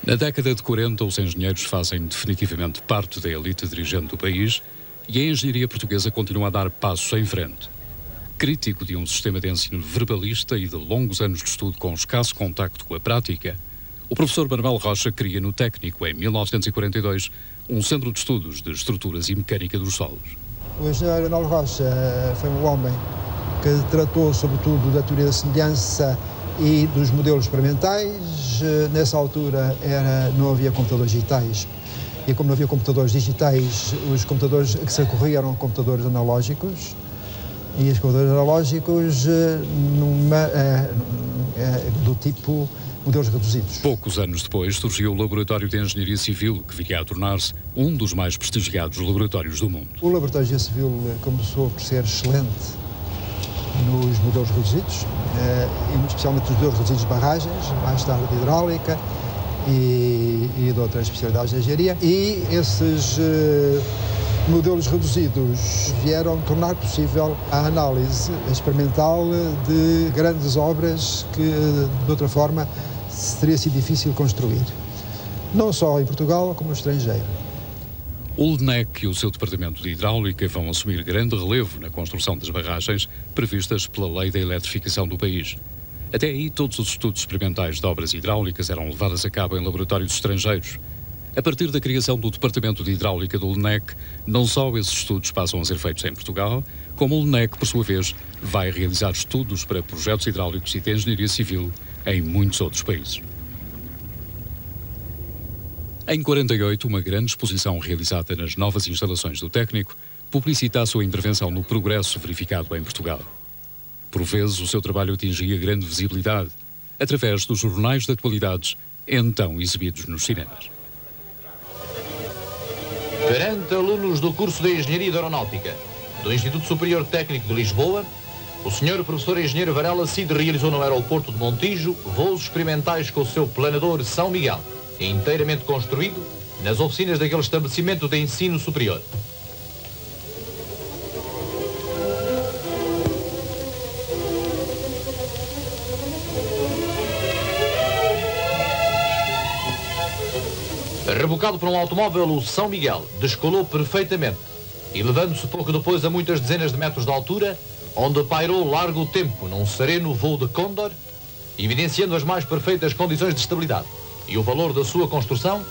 Na década de 40, os engenheiros fazem definitivamente parte da elite dirigente do país e a engenharia portuguesa continua a dar passos em frente. Crítico de um sistema de ensino verbalista e de longos anos de estudo com escasso contacto com a prática, o professor Manuel Rocha cria no Técnico, em 1942, um centro de estudos de estruturas e mecânica dos solos. O engenheiro Manuel Rocha foi um homem que tratou sobretudo da teoria da semelhança e dos modelos experimentais. Nessa altura não havia computadores digitais. E como não havia computadores digitais, os computadores que se recorriam eram computadores analógicos. E os computadores analógicos do tipo modelos reduzidos. Poucos anos depois surgiu o Laboratório de Engenharia Civil, que viria a tornar-se um dos mais prestigiados laboratórios do mundo. O Laboratório de Engenharia Civil começou por ser excelente nos modelos reduzidos, e especialmente nos modelos reduzidos de barragens, mais tarde de hidráulica e de outras especialidades de engenharia. E esses modelos reduzidos vieram tornar possível a análise experimental de grandes obras que, de outra forma, teria sido difícil construir, não só em Portugal, como no estrangeiro. O LNEC e o seu departamento de hidráulica vão assumir grande relevo na construção das barragens previstas pela Lei da Eletrificação do país. Até aí, todos os estudos experimentais de obras hidráulicas eram levados a cabo em laboratórios estrangeiros. A partir da criação do Departamento de Hidráulica do LNEC, não só esses estudos passam a ser feitos em Portugal, como o LNEC, por sua vez, vai realizar estudos para projetos hidráulicos e de engenharia civil em muitos outros países. Em 48, uma grande exposição realizada nas novas instalações do Técnico publicita a sua intervenção no progresso verificado em Portugal. Por vezes, o seu trabalho atingia grande visibilidade, através dos jornais de atualidades, então exibidos nos cinemas. Perante alunos do curso de Engenharia de Aeronáutica do Instituto Superior Técnico de Lisboa, o Sr. Professor Engenheiro Varela Cid realizou no aeroporto de Montijo voos experimentais com o seu planador São Miguel, inteiramente construído nas oficinas daquele estabelecimento de ensino superior. Rebocado por um automóvel, o São Miguel descolou perfeitamente e, levando-se pouco depois a muitas dezenas de metros de altura, onde pairou largo tempo num sereno voo de Condor, evidenciando as mais perfeitas condições de estabilidade e o valor da sua construção,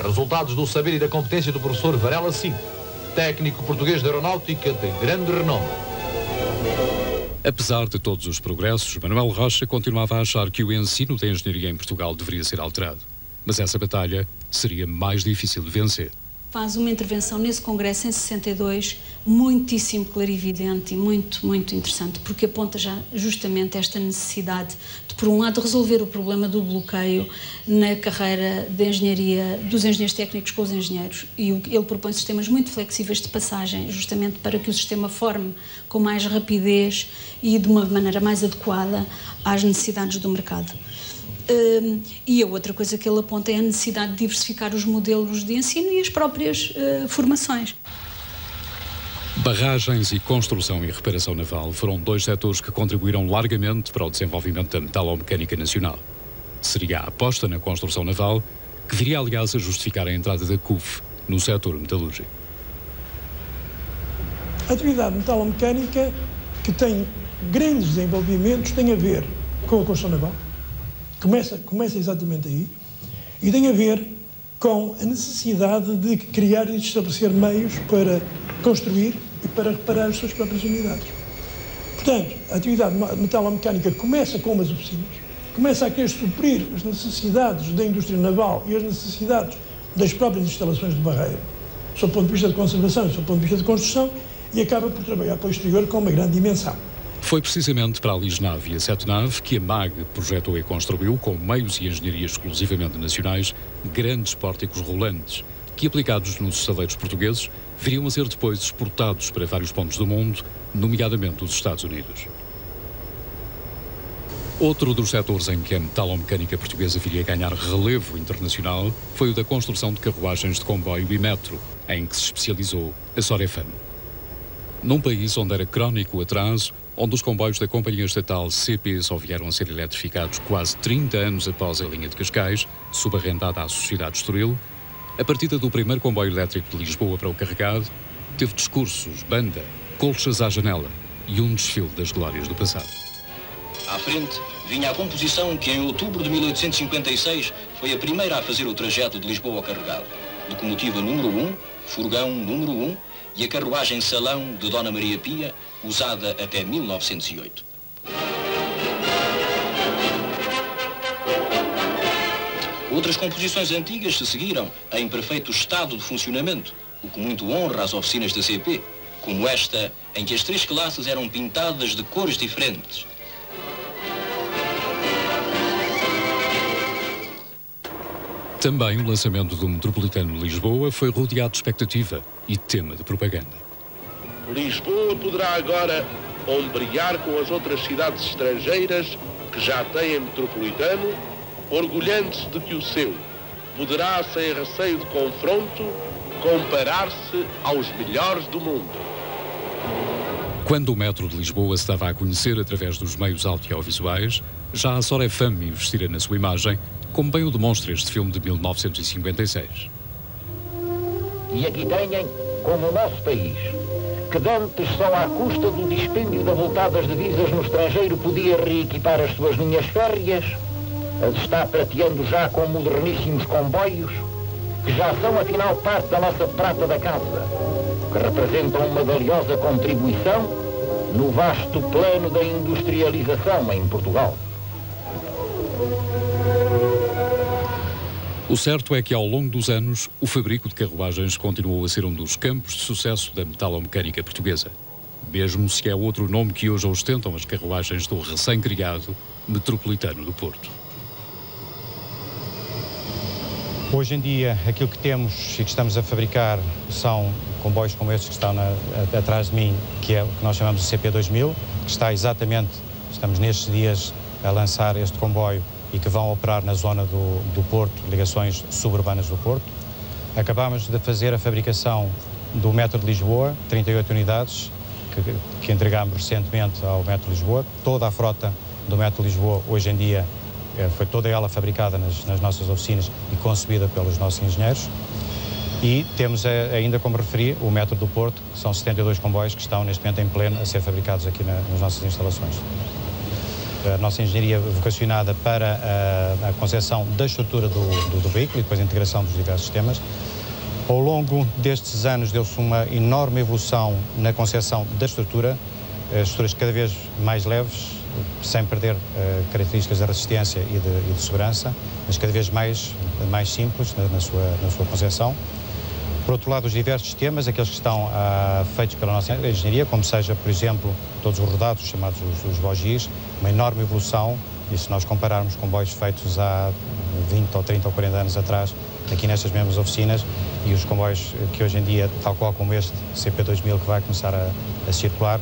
resultados do saber e da competência do professor Varela Cid, técnico português de aeronáutica de grande renome. Apesar de todos os progressos, Manuel Rocha continuava a achar que o ensino da engenharia em Portugal deveria ser alterado. Mas essa batalha seria mais difícil de vencer. Faz uma intervenção nesse congresso em 62 muitíssimo clarividente e muito interessante, porque aponta já justamente esta necessidade de, por um lado, resolver o problema do bloqueio na carreira de engenharia dos engenheiros técnicos com os engenheiros, e ele propõe sistemas muito flexíveis de passagem, justamente para que o sistema forme com mais rapidez e de uma maneira mais adequada às necessidades do mercado. E a outra coisa que ele aponta é a necessidade de diversificar os modelos de ensino e as próprias formações. Barragens e construção e reparação naval foram dois setores que contribuíram largamente para o desenvolvimento da metalomecânica nacional. Seria a aposta na construção naval que viria, aliás, a justificar a entrada da CUF no setor metalúrgico. A atividade metalomecânica, que tem grandes desenvolvimentos, tem a ver com a construção naval. Começa exatamente aí, e tem a ver com a necessidade de criar e de estabelecer meios para construir e para reparar as suas próprias unidades. Portanto, a atividade metalomecânica começa com umas oficinas, começa a querer suprir as necessidades da indústria naval e as necessidades das próprias instalações de barreira, do ponto de vista de conservação e do ponto de vista de construção, e acaba por trabalhar para o exterior com uma grande dimensão. Foi precisamente para a Lisnave e a Setnave que a MAG projetou e construiu, com meios e engenharia exclusivamente nacionais, grandes pórticos rolantes, que, aplicados nos estaleiros portugueses, viriam a ser depois exportados para vários pontos do mundo, nomeadamente os Estados Unidos. Outro dos setores em que a metalomecânica portuguesa viria a ganhar relevo internacional foi o da construção de carruagens de comboio e metro, em que se especializou a Sorefam. Num país onde era crónico o atraso, onde os comboios da companhia estatal CP só vieram a ser eletrificados quase 30 anos após a linha de Cascais, subarrendada à Sociedade Estoril, a partida do primeiro comboio elétrico de Lisboa para o carregado teve discursos, banda, colchas à janela e um desfile das glórias do passado. À frente vinha a composição que em outubro de 1856 foi a primeira a fazer o trajeto de Lisboa ao carregado. Locomotiva número 1, furgão número 1 e a carruagem salão de Dona Maria Pia, usada até 1908. Outras composições antigas se seguiram em perfeito estado de funcionamento, o que muito honra as oficinas da CP, como esta, em que as 3 classes eram pintadas de cores diferentes. Também o lançamento do Metropolitano de Lisboa foi rodeado de expectativa e tema de propaganda. Lisboa poderá agora ombrear com as outras cidades estrangeiras que já têm metropolitano, orgulhando-se de que o seu poderá, sem receio de confronto, comparar-se aos melhores do mundo. Quando o metro de Lisboa se dava a conhecer através dos meios audiovisuais, já a Sora FM investira na sua imagem, como bem o demonstra este filme de 1956. E aqui têm, como o nosso país, que dantes só à custa do dispêndio de avultadas divisas no estrangeiro podia reequipar as suas linhas férreas, as está prateando já com moderníssimos comboios, que já são afinal parte da nossa prata da casa, que representam uma valiosa contribuição no vasto plano da industrialização em Portugal. O certo é que, ao longo dos anos, o fabrico de carruagens continuou a ser um dos campos de sucesso da metalomecânica portuguesa, mesmo se é outro nome que hoje ostentam as carruagens do recém-criado Metropolitano do Porto. Hoje em dia, aquilo que temos e que estamos a fabricar são comboios como estes que estão atrás de mim, que é o que nós chamamos de CP2000, que está exatamente, estamos nestes dias a lançar este comboio e que vão operar na zona do Porto, ligações suburbanas do Porto. Acabámos de fazer a fabricação do Metro de Lisboa, 38 unidades, que entregámos recentemente ao Metro de Lisboa. Toda a frota do Metro de Lisboa, hoje em dia, foi toda ela fabricada nas nossas oficinas e concebida pelos nossos engenheiros. E temos ainda, como referi, o Metro do Porto, que são 72 comboios que estão neste momento em pleno a ser fabricados aqui nas nossas instalações. A nossa engenharia vocacionada para a concepção da estrutura do veículo e depois a integração dos diversos sistemas. Ao longo destes anos deu-se uma enorme evolução na concepção da estrutura, estruturas cada vez mais leves, sem perder características de resistência e de segurança, mas cada vez mais simples na sua concepção. Por outro lado, os diversos sistemas, aqueles que estão feitos pela nossa engenharia, como seja, por exemplo, todos os rodados, chamados os bogies, uma enorme evolução, e se nós compararmos comboios feitos há 20 ou 30 ou 40 anos atrás, aqui nestas mesmas oficinas, e os comboios que hoje em dia, tal qual como este CP2000 que vai começar a circular,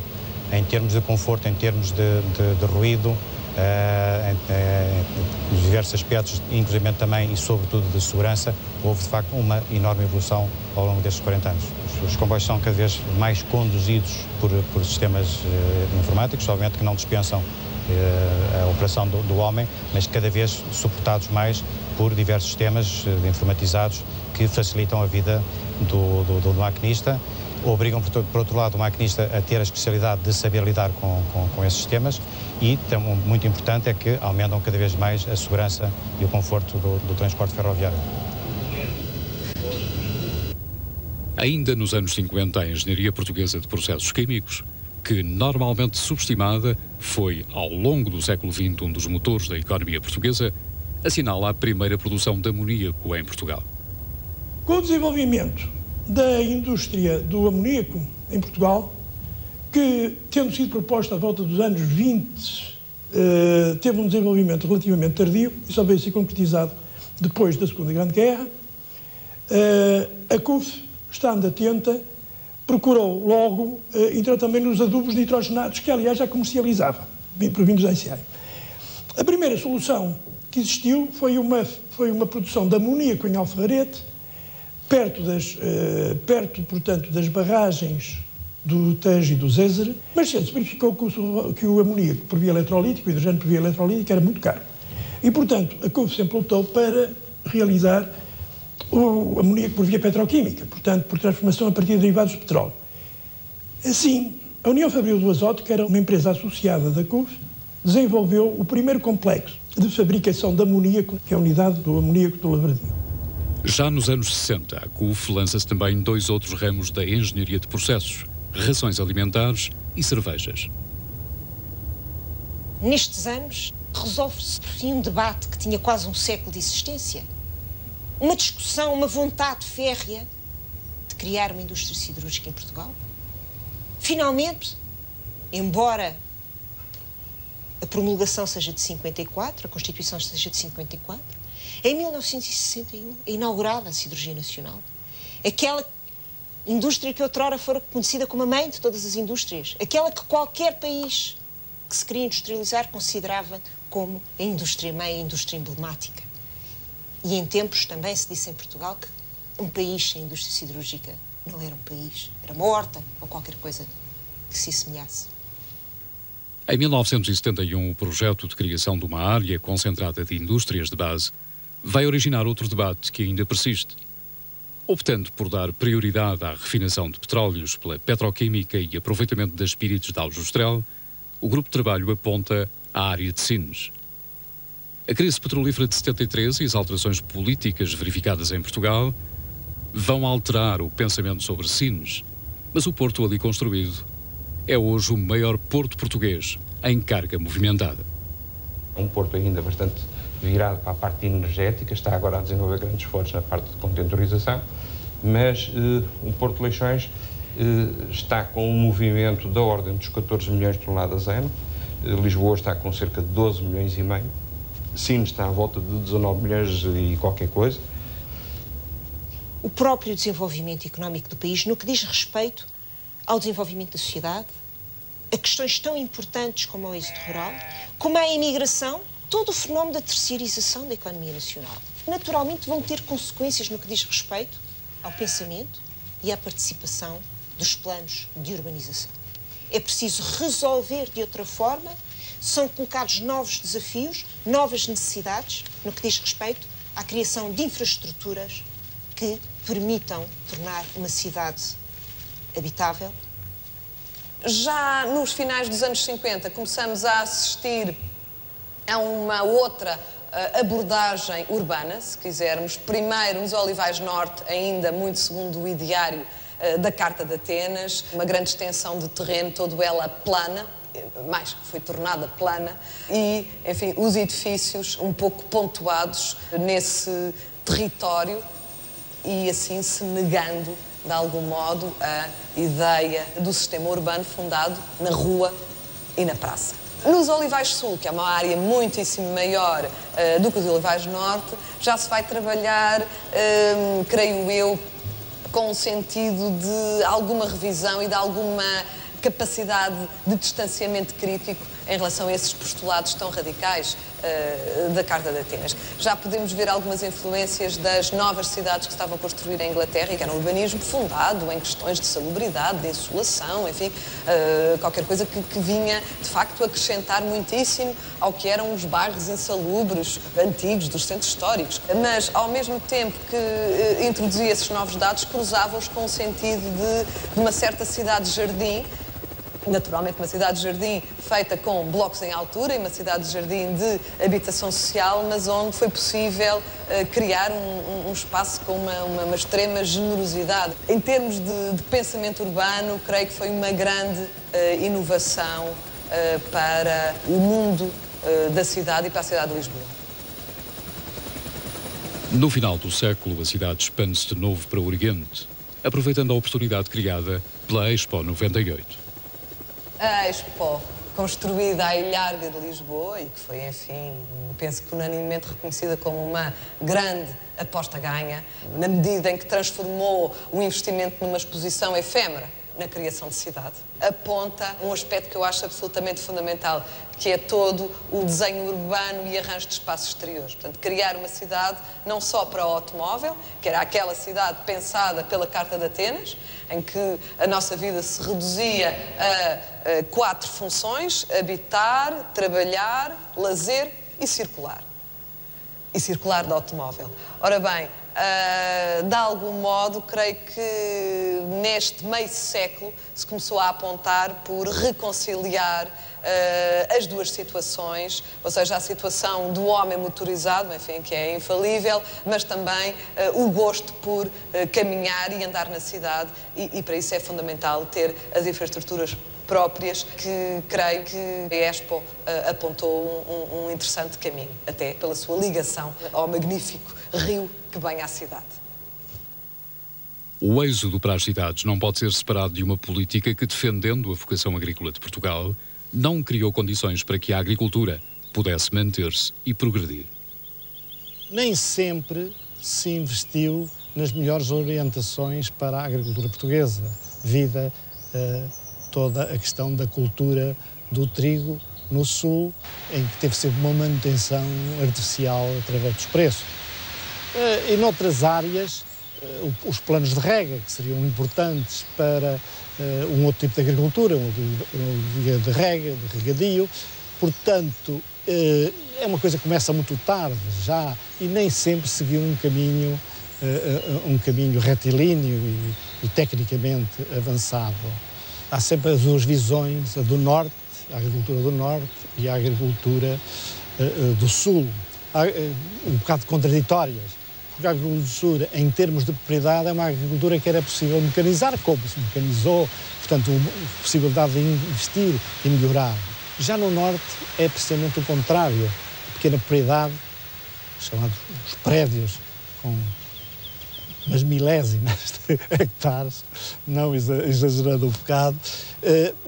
em termos de conforto, em termos de ruído, nos diversos aspectos, inclusive também e sobretudo de segurança, houve de facto uma enorme evolução ao longo destes 40 anos. Os comboios são cada vez mais conduzidos por sistemas informáticos, obviamente que não dispensam a operação do homem, mas cada vez suportados mais por diversos sistemas informatizados que facilitam a vida do maquinista, obrigam, por outro lado, o maquinista a ter a especialidade de saber lidar com esses sistemas e, muito importante, é que aumentam cada vez mais a segurança e o conforto do transporte ferroviário. Ainda nos anos 50, a engenharia portuguesa de processos químicos, que normalmente subestimada, foi, ao longo do século XX, um dos motores da economia portuguesa, assinala a primeira produção de amoníaco em Portugal. Com o desenvolvimento da indústria do amoníaco em Portugal, que, tendo sido proposta à volta dos anos 20, teve um desenvolvimento relativamente tardio e só veio ser concretizado depois da Segunda Grande Guerra, a CUF, estando atenta, procurou logo entrar também nos adubos nitrogenados, que aliás já comercializava, provindos da ICI. A primeira solução que existiu foi uma produção de amoníaco em Alfarrete, perto, portanto, das barragens do Tejo e do Zézer, mas se verificou que o amoníaco por via eletrolítica, o hidrogênio por via eletrolítica era muito caro. E, portanto, a CUF sempre lutou para realizar o amoníaco por via petroquímica, portanto, por transformação a partir de derivados de petróleo. Assim, a União Fabril do Azoto, que era uma empresa associada da CUF, desenvolveu o primeiro complexo de fabricação de amoníaco, que é a unidade do amoníaco do Lavradio. Já nos anos 60, a CUF lança-se também 2 outros ramos da engenharia de processos, rações alimentares e cervejas. Nestes anos, resolve-se por fim um debate que tinha quase um século de existência. Uma discussão, uma vontade férrea de criar uma indústria siderúrgica em Portugal. Finalmente, embora a promulgação seja de 54, a Constituição seja de 54, em 1961 é inaugurada a Siderurgia Nacional. Aquela indústria que outrora fora conhecida como a mãe de todas as indústrias. Aquela que qualquer país que se queria industrializar considerava como a indústria-mãe, a indústria emblemática. E em tempos também se disse em Portugal que um país sem indústria siderúrgica não era um país, era uma horta ou qualquer coisa que se assemelhasse. Em 1971, o projeto de criação de uma área concentrada de indústrias de base vai originar outro debate que ainda persiste. Optando por dar prioridade à refinação de petróleos pela petroquímica e aproveitamento das espíritos de aljustrel, o grupo de trabalho aponta à área de Sines. A crise petrolífera de 73 e as alterações políticas verificadas em Portugal vão alterar o pensamento sobre Sines, mas o porto ali construído é hoje o maior porto português em carga movimentada. É um porto ainda bastante virado para a parte energética, está agora a desenvolver grandes esforços na parte de contentorização, mas o Porto de Leixões está com um movimento da ordem dos 14 milhões de toneladas ano, Lisboa está com cerca de 12 milhões e meio, Sines está à volta de 19 milhões e qualquer coisa. O próprio desenvolvimento económico do país, no que diz respeito ao desenvolvimento da sociedade, a questões tão importantes como o êxodo rural, como a imigração, todo o fenómeno da terceirização da economia nacional. Naturalmente vão ter consequências no que diz respeito ao pensamento e à participação dos planos de urbanização. É preciso resolver de outra forma, são colocados novos desafios, novas necessidades no que diz respeito à criação de infraestruturas que permitam tornar uma cidade habitável. Já nos finais dos anos 50 começamos a assistir a uma outra abordagem urbana, se quisermos. Primeiro nos Olivais Norte, ainda muito segundo o ideário da Carta de Atenas, uma grande extensão de terreno, toda ela plana, mais que foi tornada plana, e, enfim, os edifícios um pouco pontuados nesse território e assim se negando, de algum modo, a ideia do sistema urbano fundado na rua e na praça. Nos Olivais Sul, que é uma área muitíssimo maior do que os Olivais Norte, já se vai trabalhar, creio eu, com o sentido de alguma revisão e de alguma capacidade de distanciamento crítico em relação a esses postulados tão radicais da Carta de Atenas. Já podemos ver algumas influências das novas cidades que estavam a construir em Inglaterra, e que era um urbanismo fundado em questões de salubridade, de insolação, enfim, qualquer coisa que vinha, de facto, acrescentar muitíssimo ao que eram os bairros insalubres antigos dos centros históricos. Mas, ao mesmo tempo que introduzia esses novos dados, cruzava-os com o sentido de uma certa cidade-jardim, naturalmente uma cidade-jardim feita com blocos em altura e uma cidade-jardim de habitação social, mas onde foi possível criar um espaço com uma extrema generosidade. Em termos de pensamento urbano, creio que foi uma grande inovação para o mundo da cidade e para a cidade de Lisboa. No final do século, a cidade expande-se de novo para o Oriente, aproveitando a oportunidade criada pela Expo 98. A Expo, construída à Ilharga de Lisboa e que foi, enfim, penso que unanimemente reconhecida como uma grande aposta ganha, na medida em que transformou o investimento numa exposição efêmera na criação de cidade. Aponta um aspecto que eu acho absolutamente fundamental, que é todo o desenho urbano e arranjo de espaços exteriores. Portanto, criar uma cidade não só para o automóvel, que era aquela cidade pensada pela Carta de Atenas, em que a nossa vida se reduzia a 4 funções: habitar, trabalhar, lazer e circular. E circular de automóvel. Ora bem, de algum modo, creio que neste meio século se começou a apontar por reconciliar as duas situações, ou seja, a situação do homem motorizado, enfim, que é infalível, mas também o gosto por caminhar e andar na cidade, e para isso é fundamental ter as infraestruturas próprias, que creio que a Expo apontou um interessante caminho, até pela sua ligação ao magnífico rio que banha a cidade. O êxodo para as cidades não pode ser separado de uma política que, defendendo a vocação agrícola de Portugal, não criou condições para que a agricultura pudesse manter-se e progredir. Nem sempre se investiu nas melhores orientações para a agricultura portuguesa, vida toda a questão da cultura do trigo no Sul, em que teve sempre uma manutenção artificial através dos preços. E noutras áreas, os planos de rega, que seriam importantes para um outro tipo de agricultura, de rega, de regadio. Portanto, é uma coisa que começa muito tarde já e nem sempre seguiu um caminho retilíneo e tecnicamente avançado. Há sempre as duas visões, a do Norte, a agricultura do Norte e a agricultura do Sul, um bocado contraditórias. Porque a agricultura, em termos de propriedade, é uma agricultura que era possível mecanizar, como se mecanizou, portanto, a possibilidade de investir e melhorar. Já no Norte é precisamente o contrário. A pequena propriedade, chamados os prédios, com umas milésimas de hectares, não exagerando um bocado,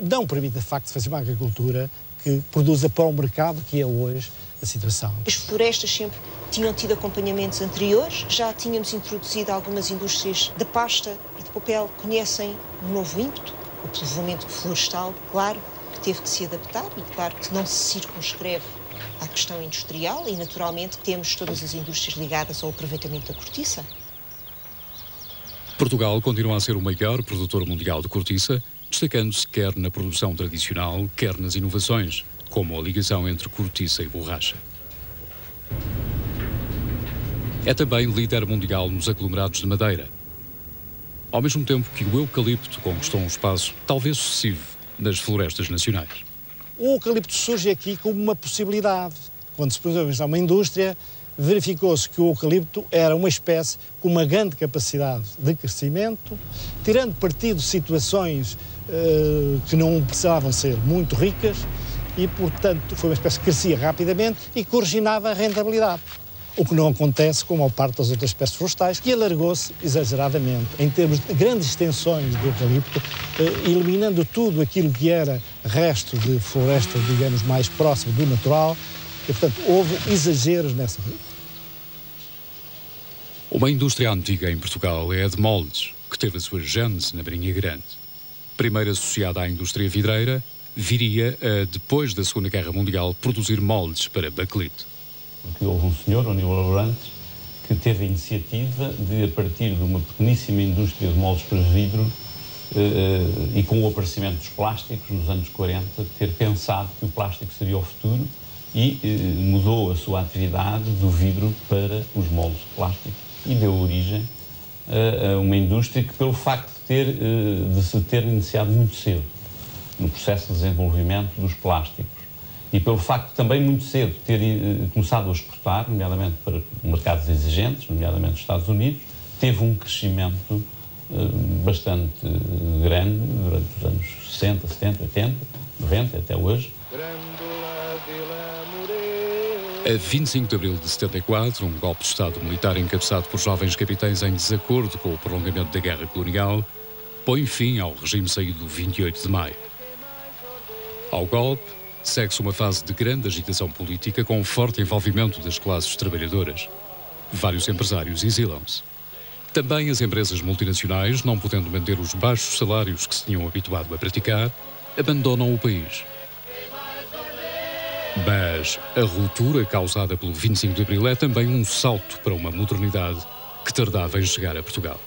não permite, de facto, fazer uma agricultura que produza para o mercado, que é hoje a situação. As florestas sempre tinham tido acompanhamentos anteriores, já tínhamos introduzido algumas indústrias de pasta e de papel, conhecem um novo ímpeto, o povoamento florestal, claro, que teve que se adaptar e claro que não se circunscreve à questão industrial e, naturalmente, temos todas as indústrias ligadas ao aproveitamento da cortiça. Portugal continua a ser o maior produtor mundial de cortiça, destacando-se quer na produção tradicional, quer nas inovações, como a ligação entre cortiça e borracha. É também líder mundial nos aglomerados de madeira, ao mesmo tempo que o eucalipto conquistou um espaço talvez excessivo nas florestas nacionais. O eucalipto surge aqui como uma possibilidade. Quando se pôs a pensar uma indústria, verificou-se que o eucalipto era uma espécie com uma grande capacidade de crescimento, tirando partido de situações que não precisavam ser muito ricas e, portanto, foi uma espécie que crescia rapidamente e que originava a rentabilidade. O que não acontece com a maior parte das outras espécies florestais, que alargou-se exageradamente em termos de grandes extensões de eucalipto, eliminando tudo aquilo que era resto de floresta, digamos, mais próximo do natural, e, portanto, houve exageros nessa vida. Uma indústria antiga em Portugal é a de moldes, que teve a sua gênese na Marinha Grande. Primeiro associada à indústria vidreira, viria a, depois da Segunda Guerra Mundial, produzir moldes para bakelite. Porque houve um senhor, o Nilo Abrantes, que teve a iniciativa de, a partir de uma pequeníssima indústria de moldes para vidro e com o aparecimento dos plásticos nos anos 40, ter pensado que o plástico seria o futuro e mudou a sua atividade do vidro para os moldes de plástico e deu origem a uma indústria que, pelo facto de se ter iniciado muito cedo no processo de desenvolvimento dos plásticos e pelo facto de também muito cedo ter começado a exportar, nomeadamente para mercados exigentes, nomeadamente os Estados Unidos, teve um crescimento bastante grande durante os anos 60, 70, 80, 90 até hoje. A 25 de abril de 74, um golpe de Estado militar encabeçado por jovens capitães em desacordo com o prolongamento da guerra colonial põe fim ao regime saído do 28 de maio. Ao golpe, segue-se uma fase de grande agitação política com um forte envolvimento das classes trabalhadoras. Vários empresários exilam-se. Também as empresas multinacionais, não podendo manter os baixos salários que se tinham habituado a praticar, abandonam o país. Mas a ruptura causada pelo 25 de Abril é também um salto para uma modernidade que tardava em chegar a Portugal.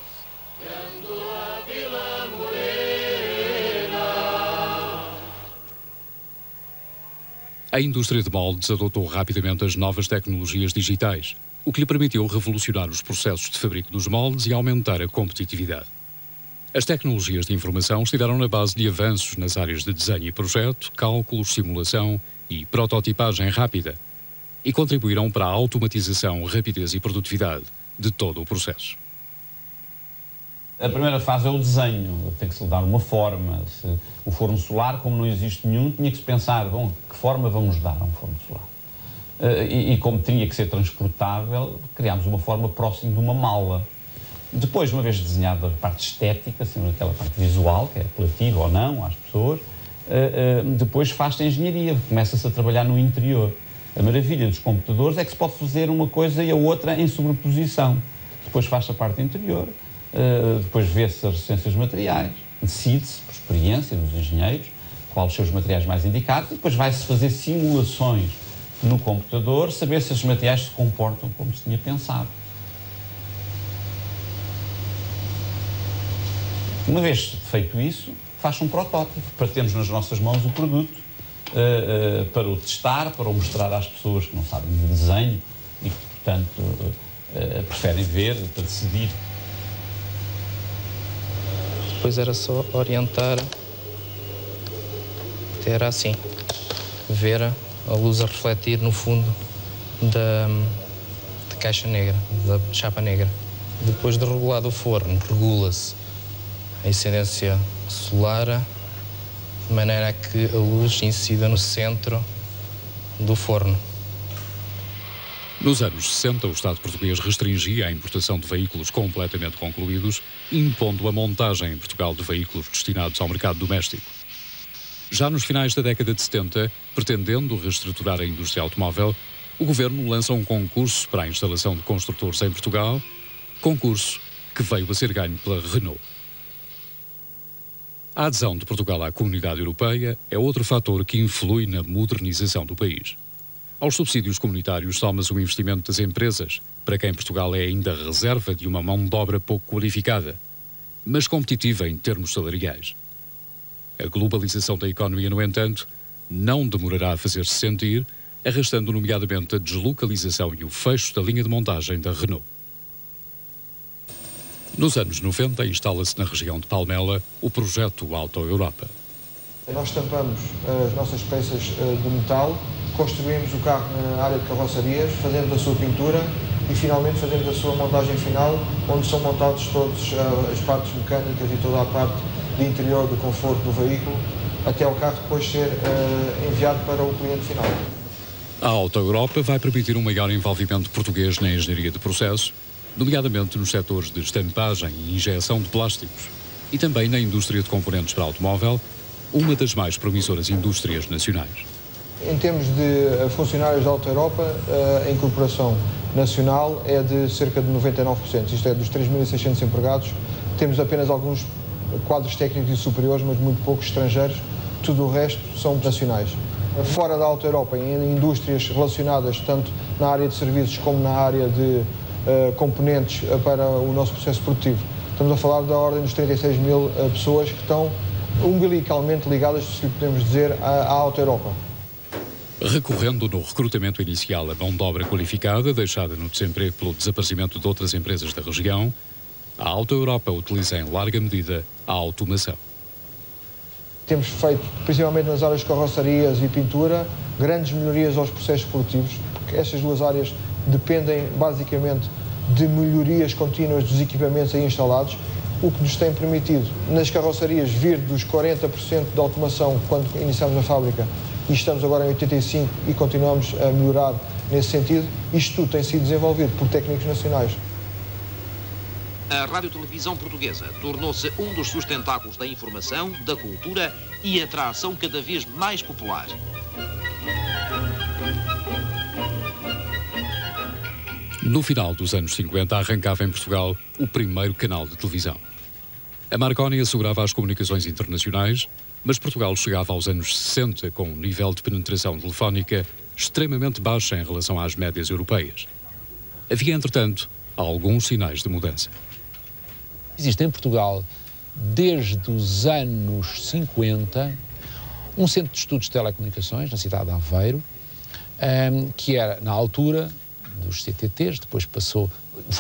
A indústria de moldes adotou rapidamente as novas tecnologias digitais, o que lhe permitiu revolucionar os processos de fabrico dos moldes e aumentar a competitividade. As tecnologias de informação estiveram na base de avanços nas áreas de desenho e projeto, cálculos, simulação e prototipagem rápida, e contribuíram para a automatização, rapidez e produtividade de todo o processo. A primeira fase é o desenho, tem que se lhe dar uma forma. O forno solar, como não existe nenhum, tinha que se pensar, bom, que forma vamos dar a um forno solar? E como tinha que ser transportável, criámos uma forma próxima de uma mala. Depois, uma vez desenhada a parte estética, assim, aquela parte visual, que é apelativa ou não às pessoas, depois faz-se a engenharia, começa-se a trabalhar no interior. A maravilha dos computadores é que se pode fazer uma coisa e a outra em sobreposição. Depois faz-se a parte interior, depois vê-se as resistências materiais, decide-se, por experiência dos engenheiros, quais os seus materiais mais indicados, e depois vai-se fazer simulações no computador, saber se os materiais se comportam como se tinha pensado. Uma vez feito isso, faz-se um protótipo, para termos nas nossas mãos o produto, para o testar, para o mostrar às pessoas que não sabem de desenho e que, portanto, preferem ver para decidir. Depois era só orientar, era assim, ver a luz a refletir no fundo da caixa negra, da chapa negra. Depois de regulado o forno, regula-se a incidência solar, de maneira a que a luz incida no centro do forno. Nos anos 60, o Estado português restringia a importação de veículos completamente concluídos, impondo a montagem em Portugal de veículos destinados ao mercado doméstico. Já nos finais da década de 70, pretendendo reestruturar a indústria automóvel, o governo lança um concurso para a instalação de construtores em Portugal, concurso que veio a ser ganho pela Renault. A adesão de Portugal à Comunidade Europeia é outro fator que influi na modernização do país. Aos subsídios comunitários soma-se o investimento das empresas, para quem Portugal é ainda reserva de uma mão de obra pouco qualificada, mas competitiva em termos salariais. A globalização da economia, no entanto, não demorará a fazer-se sentir, arrastando nomeadamente a deslocalização e o fecho da linha de montagem da Renault. Nos anos 90, instala-se na região de Palmela o projeto Auto Europa. Nós estampamos as nossas peças de metal, construímos o carro na área de carrocerias, fazemos a sua pintura e finalmente fazemos a sua montagem final, onde são montados todas as partes mecânicas e toda a parte de interior do conforto do veículo, até o carro depois ser enviado para o cliente final. A Auto Europa vai permitir um maior envolvimento português na engenharia de processo, nomeadamente nos setores de estampagem e injeção de plásticos, e também na indústria de componentes para automóvel, uma das mais promissoras indústrias nacionais. Em termos de funcionários da Auto Europa, a incorporação nacional é de cerca de 99%, isto é, dos 3.600 empregados, temos apenas alguns quadros técnicos e superiores, mas muito poucos estrangeiros, tudo o resto são nacionais. Fora da Auto Europa, em indústrias relacionadas tanto na área de serviços como na área de componentes para o nosso processo produtivo, estamos a falar da ordem dos 36 mil pessoas que estão umbilicalmente ligadas, se podemos dizer, à Auto Europa. Recorrendo no recrutamento inicial a mão de obra qualificada, deixada no desemprego pelo desaparecimento de outras empresas da região, a Auto Europa utiliza em larga medida a automação. Temos feito, principalmente nas áreas de carrocerias e pintura, grandes melhorias aos processos produtivos, porque estas duas áreas dependem basicamente de melhorias contínuas dos equipamentos aí instalados, o que nos tem permitido, nas carrocerias, vir dos 40% de automação quando iniciamos a fábrica e estamos agora em 85% e continuamos a melhorar nesse sentido. Isto tudo tem sido desenvolvido por técnicos nacionais. A Rádio-Televisão Portuguesa tornou-se um dos sustentáculos da informação, da cultura e atração cada vez mais popular. No final dos anos 50 arrancava em Portugal o primeiro canal de televisão. A Marconi assegurava as comunicações internacionais, mas Portugal chegava aos anos 60 com um nível de penetração telefónica extremamente baixo em relação às médias europeias. Havia, entretanto, alguns sinais de mudança. Existe em Portugal, desde os anos 50, um centro de estudos de telecomunicações, na cidade de Aveiro, que era, na altura, dos CTTs, depois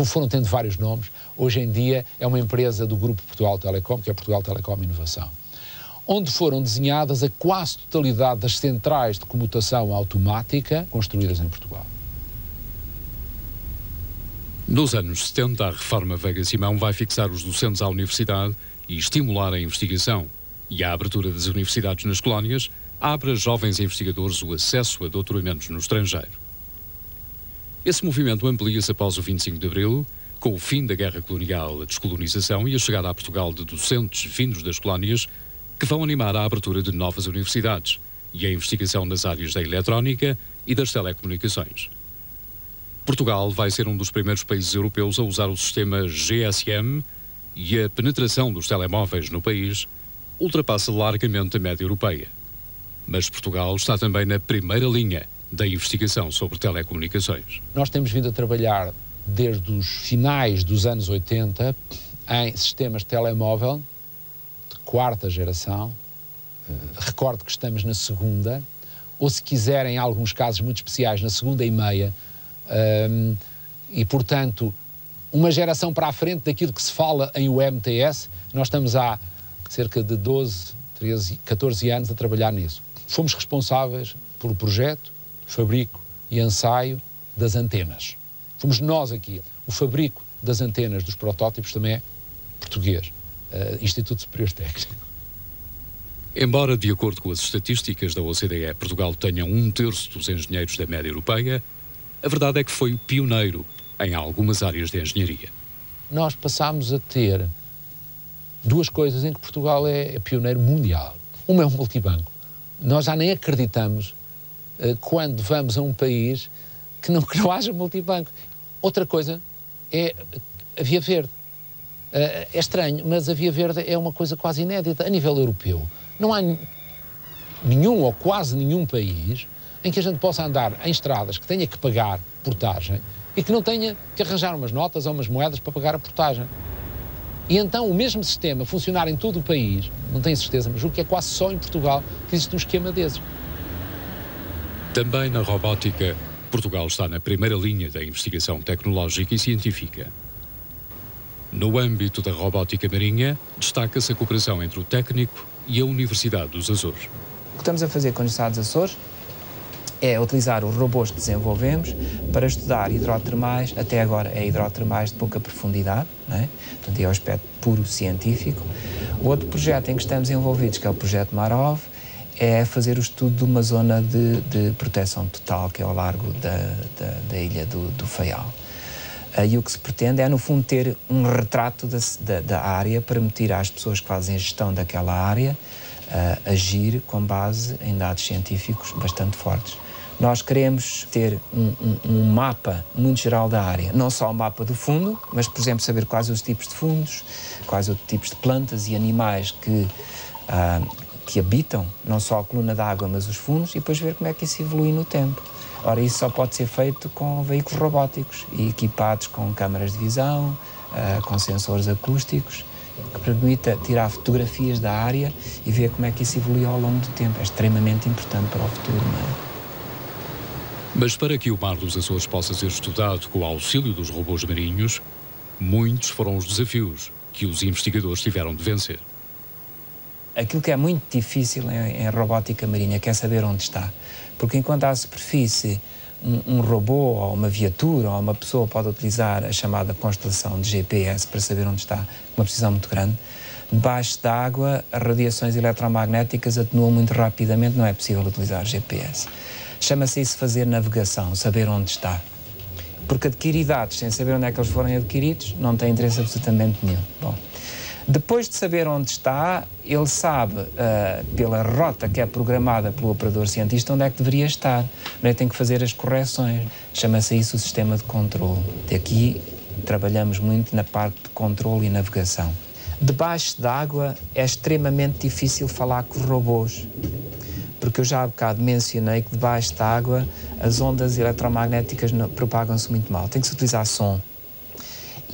foram tendo vários nomes. Hoje em dia é uma empresa do Grupo Portugal Telecom, que é Portugal Telecom Inovação, onde foram desenhadas a quase totalidade das centrais de comutação automática construídas em Portugal. Nos anos 70, a reforma Veiga Simão vai fixar os docentes à universidade e estimular a investigação. E a abertura das universidades nas colónias abre a jovens investigadores o acesso a doutoramentos no estrangeiro. Esse movimento amplia-se após o 25 de Abril, com o fim da guerra colonial, a descolonização e a chegada a Portugal de docentes vindos das colónias, que vão animar a abertura de novas universidades e a investigação nas áreas da eletrónica e das telecomunicações. Portugal vai ser um dos primeiros países europeus a usar o sistema GSM e a penetração dos telemóveis no país ultrapassa largamente a média europeia. Mas Portugal está também na primeira linha da investigação sobre telecomunicações. Nós temos vindo a trabalhar desde os finais dos anos 80 em sistemas de telemóvel de quarta geração. Recordo que estamos na segunda, ou se quiserem, em alguns casos muito especiais, na segunda e meia. E, portanto, uma geração para a frente daquilo que se fala em UMTS. Nós estamos há cerca de 12, 13, 14 anos a trabalhar nisso. Fomos responsáveis pelo projeto, fabrico e ensaio das antenas. Fomos nós aqui. O fabrico das antenas dos protótipos também é português. Instituto Superior Técnico. Embora, de acordo com as estatísticas da OCDE, Portugal tenha 1/3 dos engenheiros da média europeia, a verdade é que foi o pioneiro em algumas áreas de engenharia. Nós passámos a ter duas coisas em que Portugal é pioneiro mundial. Uma é um multibanco. Nós já nem acreditamos quando vamos a um país que não haja multibanco. Outra coisa é a Via Verde. É estranho, mas a Via Verde é uma coisa quase inédita a nível europeu. Não há nenhum ou quase nenhum país em que a gente possa andar em estradas que tenha que pagar portagem e que não tenha que arranjar umas notas ou umas moedas para pagar a portagem. E então o mesmo sistema funcionar em todo o país, não tenho certeza, mas julgo que é quase só em Portugal que existe um esquema desses. Também na robótica, Portugal está na primeira linha da investigação tecnológica e científica. No âmbito da robótica marinha, destaca-se a cooperação entre o técnico e a Universidade dos Açores. O que estamos a fazer com a Universidade dos Açores é utilizar os robôs que desenvolvemos para estudar hidrotermais, até agora é hidrotermais de pouca profundidade, não é? Portanto, é o aspecto puro científico. O outro projeto em que estamos envolvidos, que é o projeto Marov, é fazer o estudo de uma zona de proteção total, que é ao largo da ilha do Faial. E o que se pretende é, no fundo, ter um retrato da área, permitir às pessoas que fazem a gestão daquela área agir com base em dados científicos bastante fortes. Nós queremos ter um mapa muito geral da área, não só o mapa do fundo, mas, por exemplo, saber quais os tipos de fundos, quais os tipos de plantas e animais que habitam não só a coluna d'água, mas os fundos, e depois ver como é que isso evolui no tempo. Ora, isso só pode ser feito com veículos robóticos e equipados com câmaras de visão, com sensores acústicos, que permita tirar fotografias da área e ver como é que isso evolui ao longo do tempo. É extremamente importante para o futuro, não é? Mas para que o Mar dos Açores possa ser estudado com o auxílio dos robôs marinhos, muitos foram os desafios que os investigadores tiveram de vencer. Aquilo que é muito difícil em robótica marinha é saber onde está. Porque enquanto à superfície um robô ou uma viatura ou uma pessoa pode utilizar a chamada constelação de GPS para saber onde está, uma precisão muito grande, debaixo da água as radiações eletromagnéticas atenuam muito rapidamente, não é possível utilizar GPS. Chama-se isso fazer navegação, saber onde está. Porque adquirir dados sem saber onde é que eles foram adquiridos não tem interesse absolutamente nenhum. Bom, Depois de saber onde está, ele sabe, pela rota que é programada pelo operador cientista, onde é que deveria estar. Onde é que tem que fazer as correções. Chama-se isso o sistema de controle. Aqui trabalhamos muito na parte de controle e navegação. Debaixo d'água é extremamente difícil falar com os robôs, porque eu já há bocado mencionei que debaixo d'água as ondas eletromagnéticas propagam-se muito mal. Tem que se utilizar som.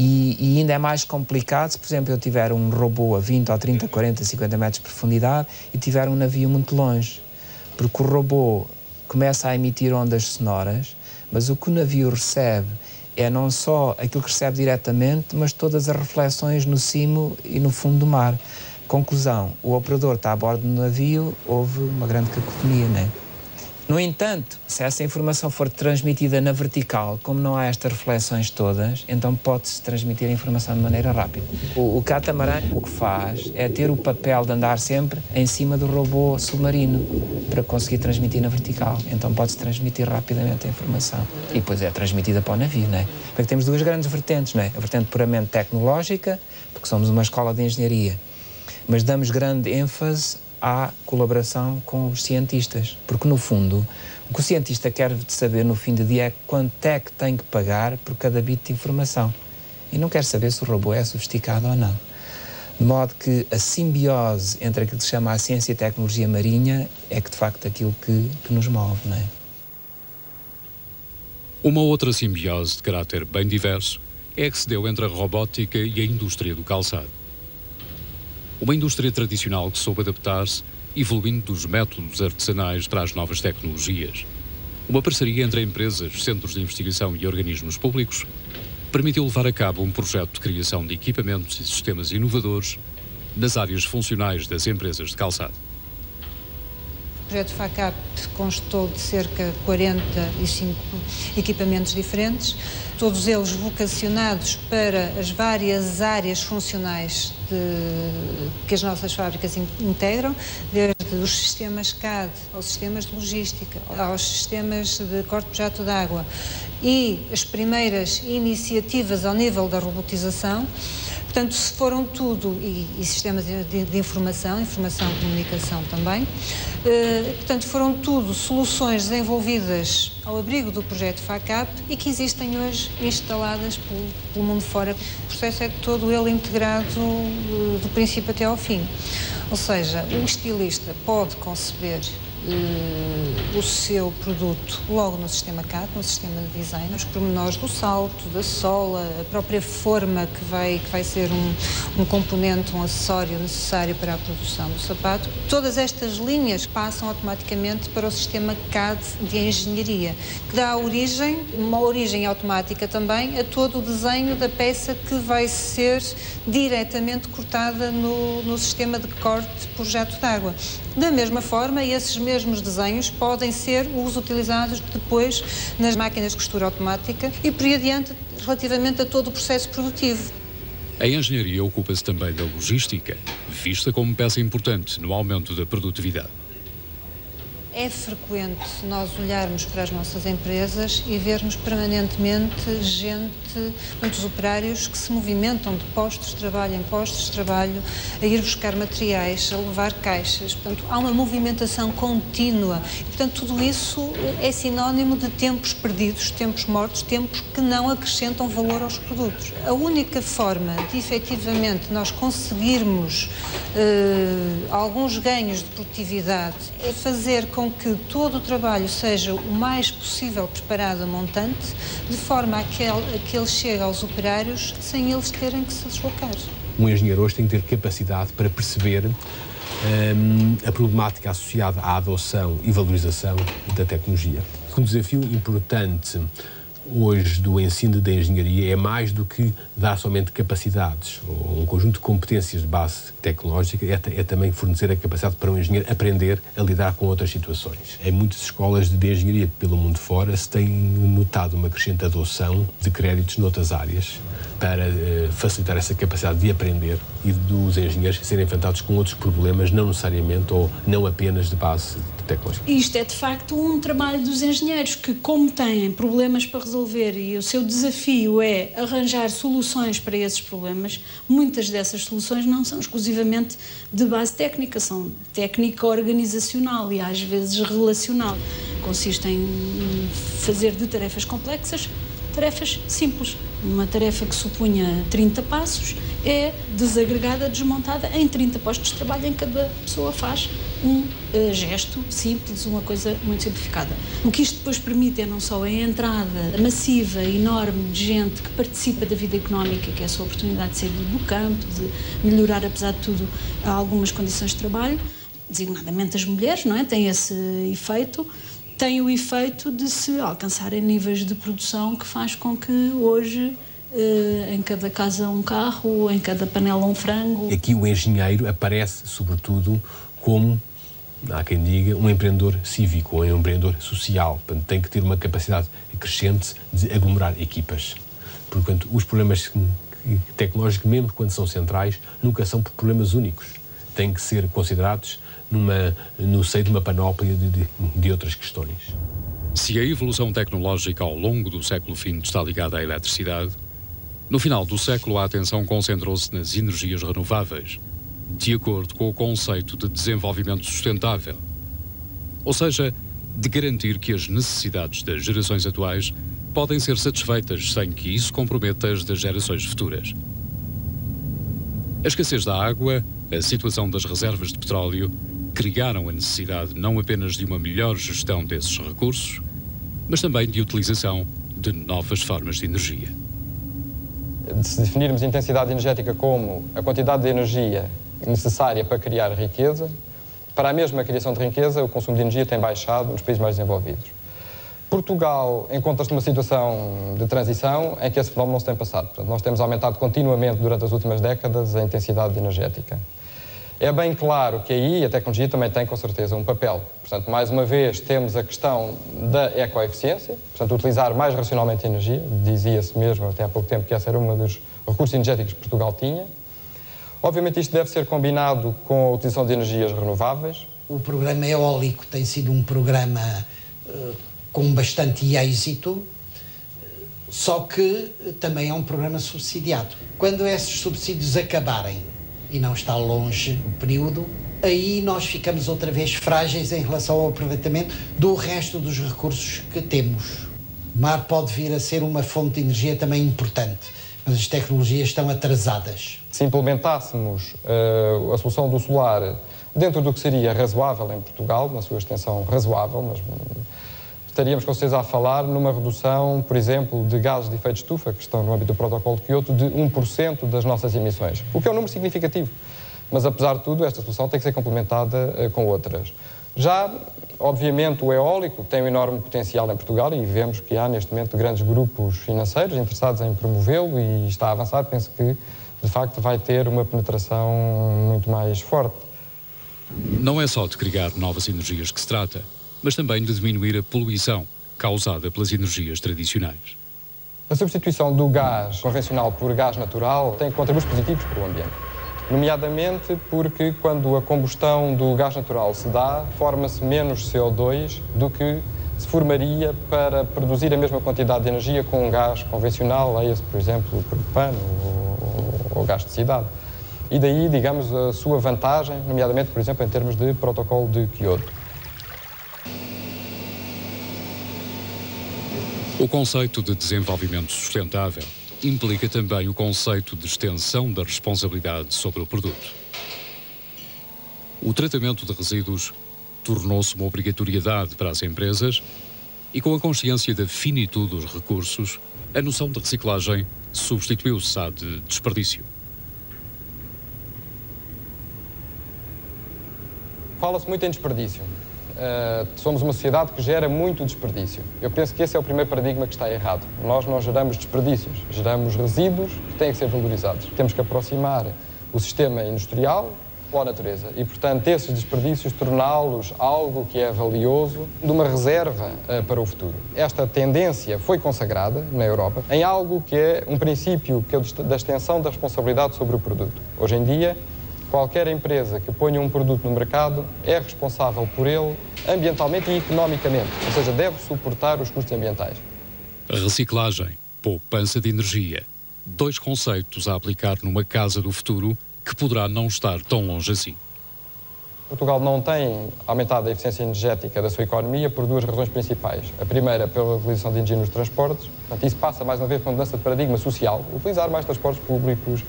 E ainda é mais complicado se, por exemplo, eu tiver um robô a 20 ou 30, 40, 50 metros de profundidade e tiver um navio muito longe. Porque o robô começa a emitir ondas sonoras, mas o que o navio recebe é não só aquilo que recebe diretamente, mas todas as reflexões no cimo e no fundo do mar. Conclusão, o operador está a bordo do navio, houve uma grande cacofonia, não é? No entanto, se essa informação for transmitida na vertical, como não há estas reflexões todas, então pode-se transmitir a informação de maneira rápida. O catamarã o que faz é ter o papel de andar sempre em cima do robô submarino para conseguir transmitir na vertical. Então pode-se transmitir rapidamente a informação. E depois é transmitida para o navio, não é? Porque temos duas grandes vertentes, não é? A vertente puramente tecnológica, porque somos uma escola de engenharia, mas damos grande ênfase à colaboração com os cientistas, porque no fundo o que o cientista quer saber no fim do dia é quanto é que tem que pagar por cada bit de informação e não quer saber se o robô é sofisticado ou não. De modo que a simbiose entre aquilo que se chama a ciência e a tecnologia marinha é que de facto aquilo que nos move, não é? Uma outra simbiose de caráter bem diverso é a que se deu entre a robótica e a indústria do calçado. Uma indústria tradicional que soube adaptar-se, evoluindo dos métodos artesanais para as novas tecnologias. Uma parceria entre empresas, centros de investigação e organismos públicos permitiu levar a cabo um projeto de criação de equipamentos e sistemas inovadores nas áreas funcionais das empresas de calçado. O projeto FACAP constou de cerca de 45 equipamentos diferentes, todos eles vocacionados para as várias áreas funcionais que as nossas fábricas integram, desde os sistemas CAD, aos sistemas de logística, aos sistemas de corte de jato de água e as primeiras iniciativas ao nível da robotização. Portanto, se foram tudo, e sistemas de informação, comunicação também, portanto, foram tudo soluções desenvolvidas ao abrigo do projeto FACAP e que existem hoje instaladas pelo mundo fora. O processo é todo ele integrado do princípio até ao fim. Ou seja, o estilista pode conceber o seu produto logo no sistema CAD, no sistema de design, os pormenores do salto, da sola, a própria forma que vai ser um componente, um acessório necessário para a produção do sapato. Todas estas linhas passam automaticamente para o sistema CAD de engenharia, que dá uma origem automática também a todo o desenho da peça que vai ser diretamente cortada no sistema de corte por jato de água. Da mesma forma, esses mesmos desenhos podem ser os utilizados depois nas máquinas de costura automática e por aí adiante relativamente a todo o processo produtivo. A engenharia ocupa-se também da logística, vista como peça importante no aumento da produtividade. É frequente nós olharmos para as nossas empresas e vermos permanentemente muitos operários que se movimentam de postos de trabalho em postos de trabalho, a ir buscar materiais, a levar caixas. Portanto, há uma movimentação contínua. E, portanto, tudo isso é sinónimo de tempos perdidos, tempos mortos, tempos que não acrescentam valor aos produtos. A única forma de, efetivamente, nós conseguirmos alguns ganhos de produtividade é fazer com que todo o trabalho seja o mais possível preparado a montante, de forma a que ele chegue aos operários sem eles terem que se deslocar. Um engenheiro hoje tem que ter capacidade para perceber a problemática associada à adoção e valorização da tecnologia. Um desafio importante hoje do ensino da engenharia é mais do que dar somente capacidades ou um conjunto de competências de base tecnológica, é também fornecer a capacidade para um engenheiro aprender a lidar com outras situações. Em muitas escolas de engenharia pelo mundo fora se tem notado uma crescente adoção de créditos noutras áreas, para facilitar essa capacidade de aprender e dos engenheiros serem enfrentados com outros problemas, não necessariamente ou não apenas de base tecnológica. Isto é, de facto, um trabalho dos engenheiros que, como têm problemas para resolver e o seu desafio é arranjar soluções para esses problemas, muitas dessas soluções não são exclusivamente de base técnica, são técnica organizacional e às vezes relacional. Consistem em fazer de tarefas complexas tarefas simples. Uma tarefa que supunha 30 passos é desagregada, desmontada em 30 postos de trabalho em que cada pessoa faz um gesto simples, uma coisa muito simplificada. O que isto depois permite é não só a entrada massiva, enorme de gente que participa da vida económica, que é a sua oportunidade de sair do campo, de melhorar, apesar de tudo, algumas condições de trabalho, designadamente as mulheres, não é? Tem esse efeito. Tem o efeito de se alcançarem níveis de produção que faz com que hoje em cada casa um carro, em cada panela um frango. Aqui o engenheiro aparece sobretudo como, há quem diga, um empreendedor cívico ou um empreendedor social. Portanto, tem que ter uma capacidade crescente de aglomerar equipas. Portanto, os problemas tecnológicos, mesmo quando são centrais, nunca são problemas únicos. Têm que ser considerados no seio de uma panóplia de outras questões. Se a evolução tecnológica ao longo do século XX está ligada à eletricidade, no final do século a atenção concentrou-se nas energias renováveis, de acordo com o conceito de desenvolvimento sustentável, ou seja, de garantir que as necessidades das gerações atuais podem ser satisfeitas sem que isso comprometa as das gerações futuras. A escassez da água, a situação das reservas de petróleo, criaram a necessidade não apenas de uma melhor gestão desses recursos, mas também de utilização de novas formas de energia. Se definirmos intensidade energética como a quantidade de energia necessária para criar riqueza, para a mesma criação de riqueza, o consumo de energia tem baixado nos países mais desenvolvidos. Portugal encontra-se numa situação de transição em que esse fenómeno não se tem passado. Portanto, nós temos aumentado continuamente durante as últimas décadas a intensidade energética. É bem claro que aí a tecnologia também tem, com certeza, um papel. Portanto, mais uma vez, temos a questão da ecoeficiência, portanto, utilizar mais racionalmente a energia. Dizia-se mesmo, até há pouco tempo, que esse era um dos recursos energéticos que Portugal tinha. Obviamente, isto deve ser combinado com a utilização de energias renováveis. O programa eólico tem sido um programa com bastante êxito, só que também é um programa subsidiado. Quando esses subsídios acabarem, e não está longe o período, aí nós ficamos outra vez frágeis em relação ao aproveitamento do resto dos recursos que temos. O mar pode vir a ser uma fonte de energia também importante, mas as tecnologias estão atrasadas. Se implementássemos a solução do solar dentro do que seria razoável em Portugal, na sua extensão razoável, mas estaríamos com certeza a falar numa redução, por exemplo, de gases de efeito de estufa, que estão no âmbito do protocolo de Kyoto, de 1% das nossas emissões, o que é um número significativo. Mas, apesar de tudo, esta solução tem que ser complementada com outras. Já, obviamente, o eólico tem um enorme potencial em Portugal e vemos que há, neste momento, grandes grupos financeiros interessados em promovê-lo e está a avançar. Penso que, de facto, vai ter uma penetração muito mais forte. Não é só de criar novas energias que se trata, mas também de diminuir a poluição causada pelas energias tradicionais. A substituição do gás convencional por gás natural tem contributos positivos para o ambiente, nomeadamente porque quando a combustão do gás natural se dá, forma-se menos CO2 do que se formaria para produzir a mesma quantidade de energia com um gás convencional, leia-se, por exemplo, o propano ou gás de cidade. E daí, digamos, a sua vantagem, nomeadamente, por exemplo, em termos de protocolo de Kyoto. O conceito de desenvolvimento sustentável implica também o conceito de extensão da responsabilidade sobre o produto. O tratamento de resíduos tornou-se uma obrigatoriedade para as empresas e, com a consciência da finitude dos recursos, a noção de reciclagem substituiu-se à de desperdício. Fala-se muito em desperdício. Somos uma sociedade que gera muito desperdício. Eu penso que esse é o primeiro paradigma que está errado. Nós não geramos desperdícios, geramos resíduos que têm que ser valorizados. Temos que aproximar o sistema industrial pela natureza e, portanto, esses desperdícios torná-los algo que é valioso, de uma reserva para o futuro. Esta tendência foi consagrada na Europa em algo que é um princípio que é da extensão da responsabilidade sobre o produto. Hoje em dia, qualquer empresa que ponha um produto no mercado é responsável por ele ambientalmente e economicamente, ou seja, deve suportar os custos ambientais. Reciclagem, poupança de energia. 2 conceitos a aplicar numa casa do futuro que poderá não estar tão longe assim. Portugal não tem aumentado a eficiência energética da sua economia por 2 razões principais. A primeira, pela utilização de energia nos transportes. Portanto, isso passa, mais uma vez, por uma mudança de paradigma social. Utilizar mais transportes públicos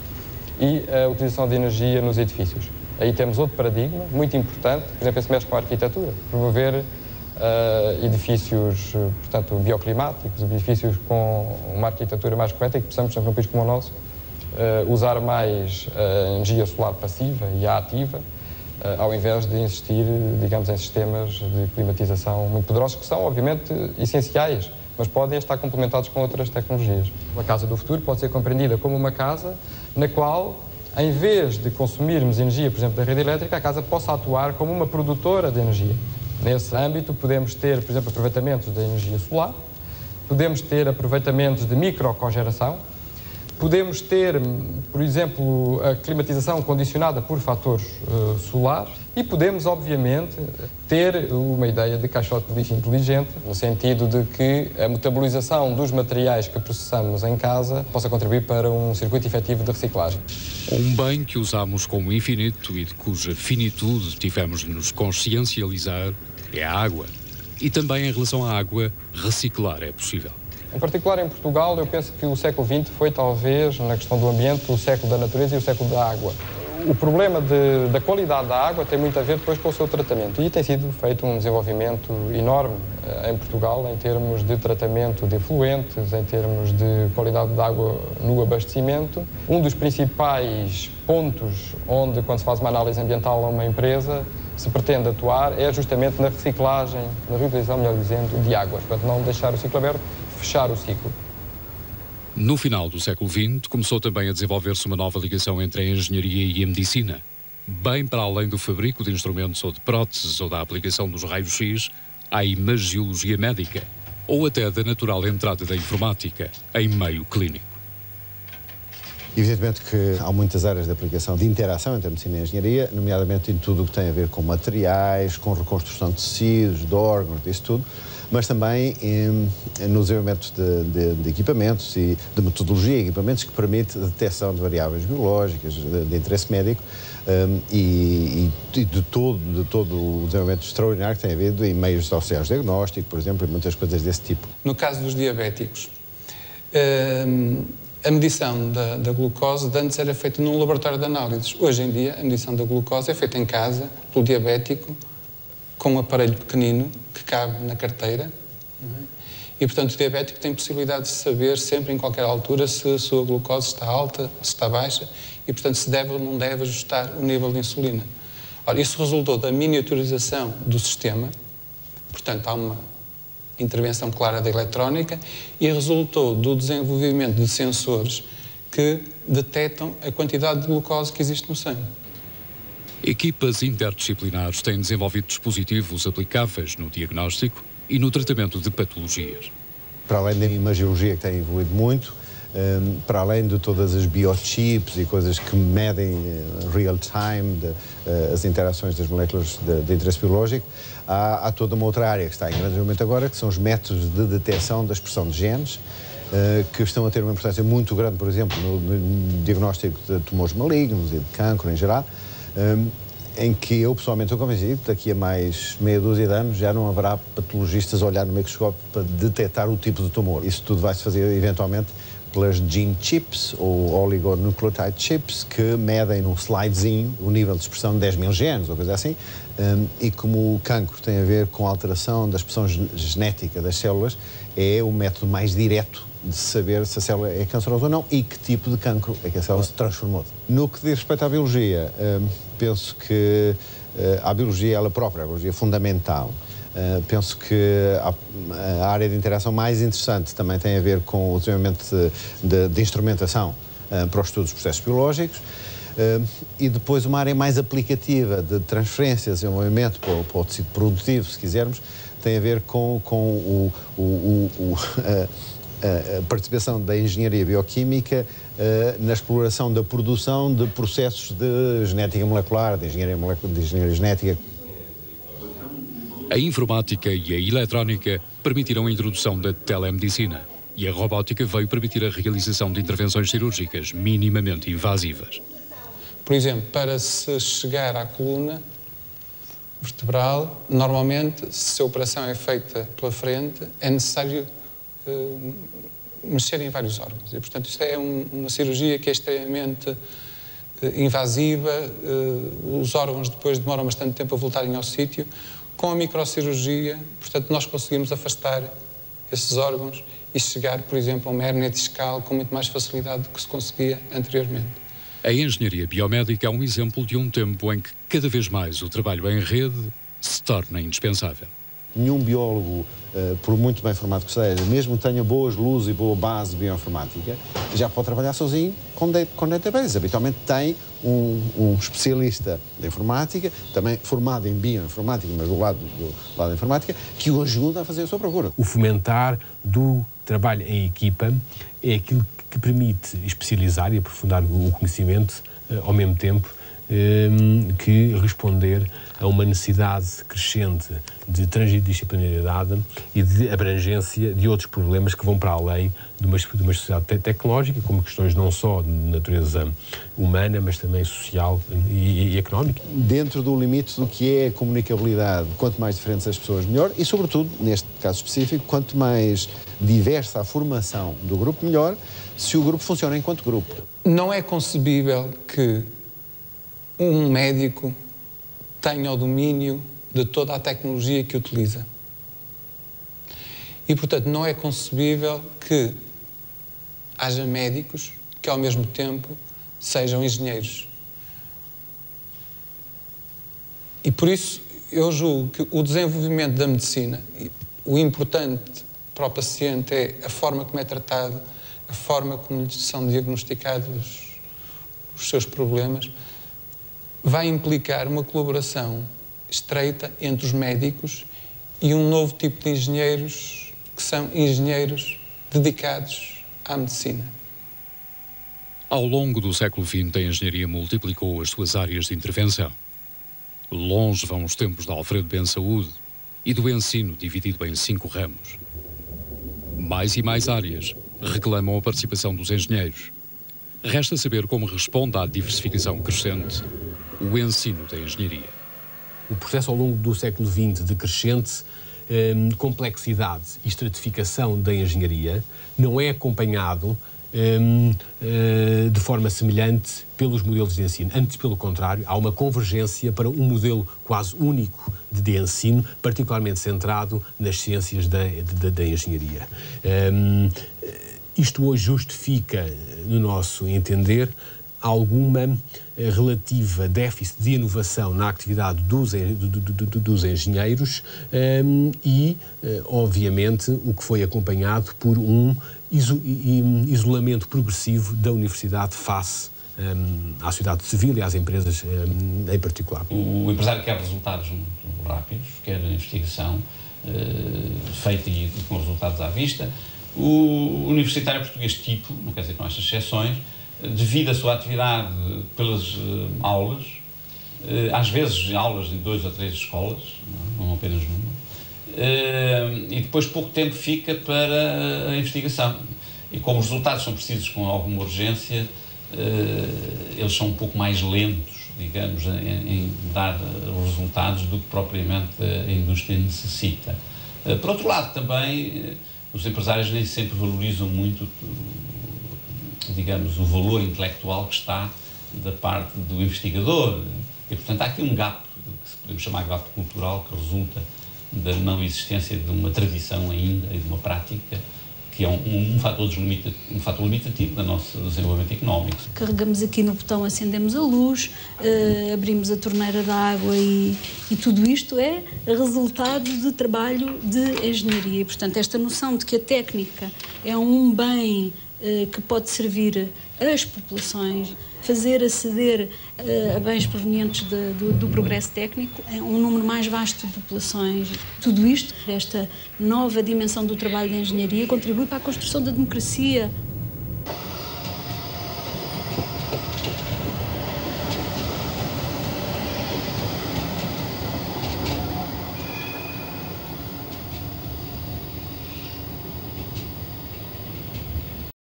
e a utilização de energia nos edifícios. Aí temos outro paradigma muito importante, por exemplo, esse mexe com a arquitetura. Promover edifícios, portanto, bioclimáticos, edifícios com uma arquitetura mais correta e que possamos, sempre num país como o nosso, usar mais energia solar passiva e a ativa, ao invés de insistir, digamos, em sistemas de climatização muito poderosos, que são, obviamente, essenciais, mas podem estar complementados com outras tecnologias. A casa do futuro pode ser compreendida como uma casa na qual, em vez de consumirmos energia, por exemplo, da rede elétrica, a casa possa atuar como uma produtora de energia. Nesse âmbito, podemos ter, por exemplo, aproveitamentos da energia solar, podemos ter aproveitamentos de microcogeração, podemos ter, por exemplo, a climatização condicionada por fatores solares e podemos, obviamente, ter uma ideia de caixote de lixo inteligente, no sentido de que a metabolização dos materiais que processamos em casa possa contribuir para um circuito efetivo de reciclagem. Um bem que usamos como infinito e de cuja finitude tivemos de nos consciencializar é a água. E também em relação à água, reciclar é possível. Em particular em Portugal, eu penso que o século XX foi talvez, na questão do ambiente, o século da natureza e o século da água. O problema da qualidade da água tem muito a ver depois com o seu tratamento e tem sido feito um desenvolvimento enorme em Portugal em termos de tratamento de efluentes, em termos de qualidade da água no abastecimento. Um dos principais pontos onde, quando se faz uma análise ambiental a uma empresa, se pretende atuar é justamente na reciclagem, na reutilização, melhor dizendo, de águas. Portanto, não deixar o ciclo aberto, fechar o ciclo. No final do século XX, começou também a desenvolver-se uma nova ligação entre a engenharia e a medicina. Bem para além do fabrico de instrumentos ou de próteses ou da aplicação dos raios-X, há a imagiologia médica ou até da natural entrada da informática em meio clínico. Evidentemente que há muitas áreas de aplicação de interação entre a medicina e a engenharia, nomeadamente em tudo o que tem a ver com materiais, com reconstrução de tecidos, de órgãos, disso tudo, mas também no desenvolvimento de equipamentos e de metodologia de equipamentos que permite a detecção de variáveis biológicas de interesse médico e de todo o desenvolvimento extraordinário que tem havido em meios auxiliares de diagnóstico, por exemplo, e muitas coisas desse tipo. No caso dos diabéticos, a medição da glucose de antes era feita num laboratório de análises. Hoje em dia, a medição da glucose é feita em casa, pelo diabético, com um aparelho pequenino que cabe na carteira. E, portanto, o diabético tem possibilidade de saber sempre, em qualquer altura, se a sua glucose está alta, se está baixa e, portanto, se deve ou não deve ajustar o nível de insulina. Ora, isso resultou da miniaturização do sistema, portanto, há uma intervenção clara da eletrónica e resultou do desenvolvimento de sensores que detectam a quantidade de glucose que existe no sangue. Equipas interdisciplinares têm desenvolvido dispositivos aplicáveis no diagnóstico e no tratamento de patologias. Para além da imagiologia que tem evoluído muito, para além de todas as biochips e coisas que medem real-time as interações das moléculas de interesse biológico, há toda uma outra área que está em grande desenvolvimento agora, que são os métodos de detecção da expressão de genes, que estão a ter uma importância muito grande, por exemplo, no diagnóstico de tumores malignos e de cancro em geral, em que eu pessoalmente estou convencido que daqui a mais meia dúzia de anos já não haverá patologistas a olhar no microscópio para detectar o tipo de tumor. Isso tudo vai se fazer eventualmente pelas gene chips ou oligonucleotide chips que medem num slidezinho o nível de expressão de 10 mil genes ou coisa assim, e como o cancro tem a ver com a alteração da expressão genética das células, é o método mais direto de saber se a célula é cancerosa ou não e que tipo de cancro é que a célula se transformou. No que diz respeito à biologia, penso que a biologia ela própria, a biologia fundamental, penso que a área de interação mais interessante também tem a ver com o desenvolvimento de instrumentação para os estudos dos processos biológicos. E depois uma área mais aplicativa de transferência, desenvolvimento para o tecido produtivo, se quisermos, tem a ver com a participação da engenharia bioquímica na exploração da produção de processos de genética molecular, de engenharia genética. A informática e a eletrónica permitiram a introdução da telemedicina e a robótica veio permitir a realização de intervenções cirúrgicas minimamente invasivas. Por exemplo, para se chegar à coluna vertebral, normalmente, se a operação é feita pela frente, é necessário mexer em vários órgãos. E, portanto, isto é uma cirurgia que é extremamente invasiva, os órgãos depois demoram bastante tempo a voltarem ao sítio. Com a microcirurgia, portanto, nós conseguimos afastar esses órgãos e chegar, por exemplo, a uma hérnia discal com muito mais facilidade do que se conseguia anteriormente. A engenharia biomédica é um exemplo de um tempo em que cada vez mais o trabalho em rede se torna indispensável. Nenhum biólogo, por muito bem formado que seja, mesmo que tenha boas luzes e boa base bioinformática, já pode trabalhar sozinho com database. Habitualmente tem um especialista de informática, também formado em bioinformática, mas do lado da informática, que o ajuda a fazer a sua procura. O fomentar do trabalho em equipa é aquilo que permite especializar e aprofundar o conhecimento ao mesmo tempo que responder a uma necessidade crescente de transdisciplinaridade e de abrangência de outros problemas que vão para além de uma sociedade tecnológica, como questões não só de natureza humana, mas também social e económica. Dentro do limite do que é a comunicabilidade, quanto mais diferentes as pessoas, melhor, e sobretudo, neste caso específico, quanto mais diversa a formação do grupo, melhor, se o grupo funciona enquanto grupo. Não é concebível que um médico tenha o domínio de toda a tecnologia que utiliza. E, portanto, não é concebível que haja médicos que, ao mesmo tempo, sejam engenheiros. E, por isso, eu julgo que o desenvolvimento da medicina, o importante para o paciente é a forma como é tratado, a forma como lhe são diagnosticados os seus problemas, vai implicar uma colaboração estreita entre os médicos e um novo tipo de engenheiros que são engenheiros dedicados à medicina. Ao longo do século XX, a engenharia multiplicou as suas áreas de intervenção. Longe vão os tempos de Alfredo Ben-Saúde e do ensino dividido em 5 ramos. Mais e mais áreas reclamam a participação dos engenheiros. Resta saber como responde à diversificação crescente o ensino da engenharia. O processo ao longo do século XX de crescente complexidade e estratificação da engenharia não é acompanhado de forma semelhante pelos modelos de ensino. Antes, pelo contrário, há uma convergência para um modelo quase único de ensino, particularmente centrado nas ciências da engenharia. Isto hoje justifica, no nosso entender, alguma relativa déficit de inovação na atividade dos engenheiros e, obviamente, o que foi acompanhado por um isolamento progressivo da universidade face à sociedade civil e às empresas em particular. O empresário quer resultados muito rápidos, quer investigação feita e com resultados à vista. O universitário português tipo, não quer dizer com estas exceções, devido à sua atividade pelas aulas, às vezes aulas de 2 ou 3 escolas, não apenas numa, e depois pouco tempo fica para a investigação. E como os resultados são precisos com alguma urgência, eles são um pouco mais lentos, digamos, em dar resultados do que propriamente a indústria necessita. Por outro lado, também, os empresários nem sempre valorizam muito, digamos, o valor intelectual que está da parte do investigador. E, portanto, há aqui um gap, que podemos chamar de gap cultural, que resulta da não existência de uma tradição ainda e de uma prática que é um fator limitativo do nosso desenvolvimento económico. Carregamos aqui no botão, acendemos a luz, abrimos a torneira de água e tudo isto é resultado de trabalho de engenharia. E, portanto, esta noção de que a técnica é um bem que pode servir às populações, fazer aceder a bens provenientes do progresso técnico a um número mais vasto de populações. Tudo isto, esta nova dimensão do trabalho de engenharia, contribui para a construção da democracia